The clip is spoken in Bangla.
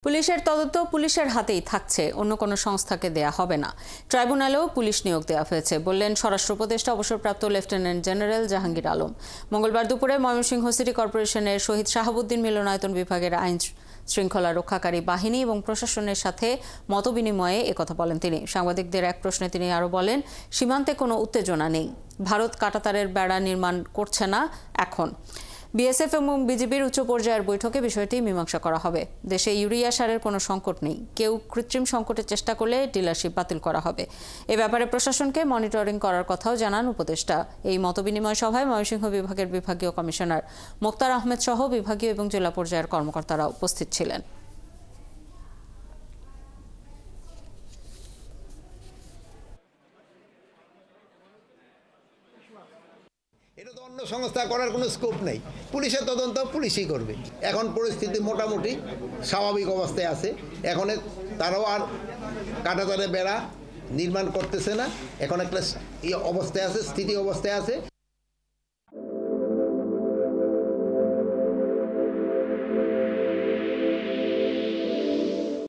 পুলিশের তদন্ত পুলিশের হাতেই থাকছে, অন্য কোনো সংস্থাকে দেয়া হবে না। ট্রাইব্যুনালেও পুলিশ নিয়োগ দেওয়া হয়েছে বললেন স্বরাষ্ট্র উপদেষ্টা অবসরপ্রাপ্ত লেফটেন্যান্ট জেনারেল জাহাঙ্গীর আলম। মঙ্গলবার দুপুরে ময়মনসিংহ সিটি কর্পোরেশনের শহীদ শাহাবুদ্দিন মিলনায়তন বিভাগের আইন শৃঙ্খলা রক্ষাকারী বাহিনী এবং প্রশাসনের সাথে মতবিনিময়ে একথা বলেন তিনি। সাংবাদিকদের এক প্রশ্নে তিনি আরও বলেন, সীমান্তে কোনো উত্তেজনা নেই, ভারত কাঁটাতারের বেড়া নির্মাণ করছে না। এখন বিএসএফ এবং বিজিবির উচ্চ পর্যায়ের বৈঠকে বিষয়টি মীমাংসা করা হবে। দেশে ইউরিয়া সারের কোনো সংকট নেই, কেউ কৃত্রিম সংকটের চেষ্টা করলে ডিলারশিপ বাতিল করা হবে। এ ব্যাপারে প্রশাসনকে মনিটরিং করার কথাও জানান উপদেষ্টা। এই মতবিনিময় সভায় ময়মনসিংহ বিভাগের বিভাগীয় কমিশনার মোক্তার আহমেদ সহ বিভাগীয় এবং জেলা পর্যায়ের কর্মকর্তারা উপস্থিত ছিলেন। এটা তো অন্য সংস্থা করার কোনো স্কোপ নেই, পুলিশের তদন্ত পুলিশই করবে। এখন পরিস্থিতি মোটামুটি স্বাভাবিক অবস্থায় আছে। এখন তারাও আর কাঁটাতারে বেড়া নির্মাণ করতেছে না, এখন একটা অবস্থায় আছে, স্থিতি অবস্থায় আছে।